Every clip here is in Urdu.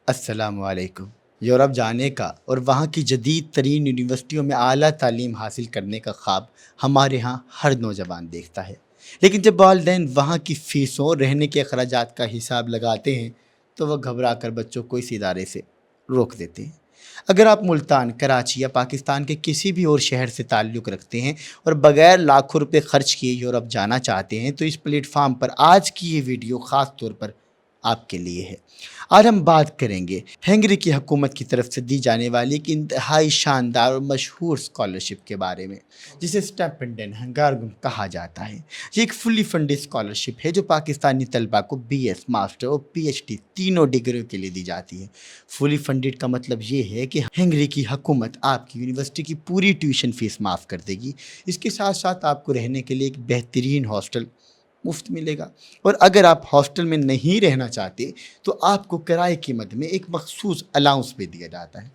السلام علیکم۔ یورپ جانے کا اور وہاں کی جدید ترین یونیورسٹیوں میں اعلیٰ تعلیم حاصل کرنے کا خواب ہمارے ہاں ہر نوجوان دیکھتا ہے، لیکن جب والدین وہاں کی فیسوں رہنے کے اخراجات کا حساب لگاتے ہیں تو وہ گھبرا کر بچوں کو اس ادارے سے روک دیتے ہیں۔ اگر آپ ملتان، کراچی یا پاکستان کے کسی بھی اور شہر سے تعلق رکھتے ہیں اور بغیر لاکھوں روپے خرچ کیے یورپ جانا چاہتے ہیں تو اس پلیٹ فارم پر آج کی یہ ویڈیو خاص طور پر آپ کے لیے ہے۔ آج ہم بات کریں گے ہنگری کی حکومت کی طرف سے دی جانے والی ایک انتہائی شاندار اور مشہور اسکالرشپ کے بارے میں، جسے اسٹیپنڈن ہنگارگم کہا جاتا ہے۔ یہ ایک فلی فنڈڈ اسکالرشپ ہے جو پاکستانی طلباء کو بی ایس، ماسٹر اور پی ایچ ڈی تینوں ڈگریوں کے لیے دی جاتی ہے۔ فلی فنڈڈ کا مطلب یہ ہے کہ ہنگری کی حکومت آپ کی یونیورسٹی کی پوری ٹیوشن فیس معاف کر دے گی۔ اس کے ساتھ ساتھ آپ کو رہنے کے لیے ایک بہترین ہاسٹل مفت ملے گا، اور اگر آپ ہاسٹل میں نہیں رہنا چاہتے تو آپ کو کرائے کی مد میں ایک مخصوص الاؤنس بھی دیا جاتا ہے۔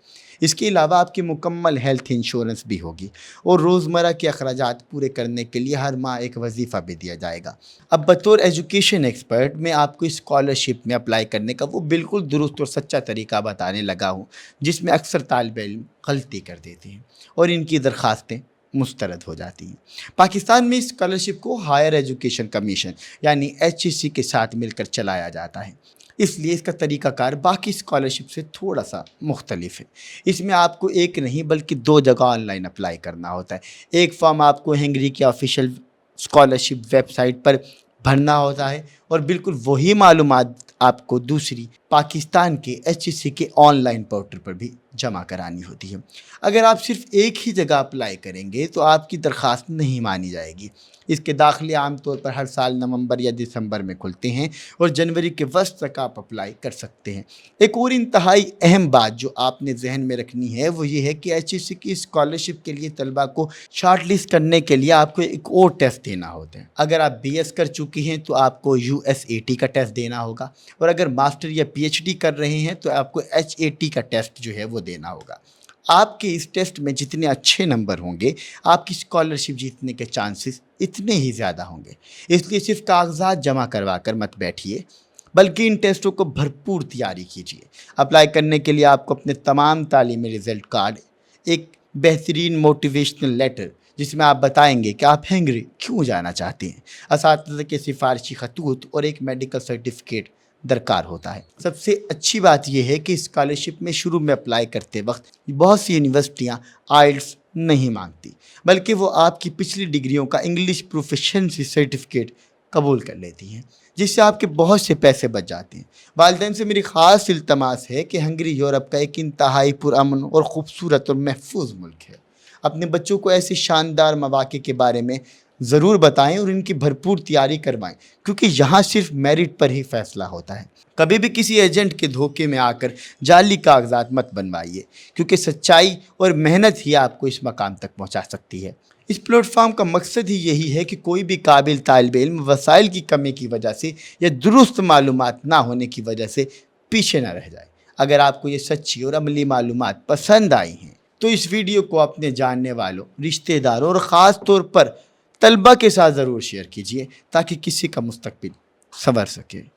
اس کے علاوہ آپ کی مکمل ہیلتھ انشورنس بھی ہوگی اور روزمرہ کے اخراجات پورے کرنے کے لیے ہر ماہ ایک وظیفہ بھی دیا جائے گا۔ اب بطور ایجوکیشن ایکسپرٹ میں آپ کو اس اسکالرشپ میں اپلائی کرنے کا وہ بالکل درست اور سچا طریقہ بتانے لگا ہوں جس میں اکثر طالب علم غلطی کر دیتے ہیں اور ان کی درخواستیں مسترد ہو جاتی ہیں۔ پاکستان میں اس اسکالرشپ کو ہائر ایجوکیشن کمیشن یعنی HEC کے ساتھ مل کر چلایا جاتا ہے، اس لیے اس کا طریقہ کار باقی اسکالرشپ سے تھوڑا سا مختلف ہے۔ اس میں آپ کو ایک نہیں بلکہ 2 جگہ آن لائن اپلائی کرنا ہوتا ہے۔ ایک فارم آپ کو ہنگری کی آفیشیل اسکالرشپ ویب سائٹ پر بھرنا ہوتا ہے اور بالکل وہی معلومات آپ کو دوسری پاکستان کے HEC کے آن لائن پورٹل پر بھی جمع کرانی ہوتی ہے۔ اگر آپ صرف ایک ہی جگہ اپلائی کریں گے تو آپ کی درخواست نہیں مانی جائے گی۔ اس کے داخلے عام طور پر ہر سال نومبر یا دسمبر میں کھلتے ہیں اور جنوری کے وسط تک آپ اپلائی کر سکتے ہیں۔ ایک اور انتہائی اہم بات جو آپ نے ذہن میں رکھنی ہے وہ یہ ہے کہ HEC کی اسکالرشپ کے لیے طلباء کو شارٹ لسٹ کرنے کے لیے آپ کو ایک اور ٹیسٹ دینا ہوتا ہے۔ اگر آپ BS کر چکی ہیں تو آپ کو USAT کا ٹیسٹ دینا ہوگا، اور اگر ماسٹر یا PhD کر رہے ہیں تو آپ کو HAT کا ٹیسٹ جو ہے وہ دینا ہوگا۔ آپ کے اس ٹیسٹ میں جتنے اچھے نمبر ہوں گے آپ کی اسکالرشپ جیتنے کے چانسز اتنے ہی زیادہ ہوں گے۔ اس لیے صرف کاغذات جمع کروا کر مت بیٹھیے بلکہ ان ٹیسٹوں کو بھرپور تیاری کیجیے۔ اپلائی کرنے کے لیے آپ کو اپنے تمام تعلیمی رزلٹ کارڈ، ایک بہترین موٹیویشنل لیٹر جس میں آپ بتائیں گے کہ آپ ہنگری کیوں جانا چاہتے ہیں، اساتذہ کے سفارشی خطوط اور ایک میڈیکل سرٹیفکیٹ درکار ہوتا ہے۔ سب سے اچھی بات یہ ہے کہ اسکالرشپ میں شروع میں اپلائی کرتے وقت بہت سی یونیورسٹیاں آئلٹس نہیں مانگتی، بلکہ وہ آپ کی پچھلی ڈگریوں کا انگلش پروفیشنسی سرٹیفکیٹ قبول کر لیتی ہیں، جس سے آپ کے بہت سے پیسے بچ جاتے ہیں۔ والدین سے میری خاص التماس ہے کہ ہنگری یورپ کا ایک انتہائی پرامن اور خوبصورت اور محفوظ ملک ہے۔ اپنے بچوں کو ایسے شاندار مواقع کے بارے میں ضرور بتائیں اور ان کی بھرپور تیاری کروائیں، کیونکہ یہاں صرف میرٹ پر ہی فیصلہ ہوتا ہے۔ کبھی بھی کسی ایجنٹ کے دھوکے میں آ کر جعلی کاغذات مت بنوائیے، کیونکہ سچائی اور محنت ہی آپ کو اس مقام تک پہنچا سکتی ہے۔ اس پلیٹ فارم کا مقصد ہی یہی ہے کہ کوئی بھی قابل طالب علم وسائل کی کمی کی وجہ سے یا درست معلومات نہ ہونے کی وجہ سے پیچھے نہ رہ جائے۔ اگر آپ کو یہ سچی اور عملی معلومات پسند آئی ہیں تو اس ویڈیو کو اپنے جاننے والوں، رشتہ داروں اور خاص طور پر طلبہ کے ساتھ ضرور شیئر کیجیے تاکہ کسی کا مستقبل سنور سکے۔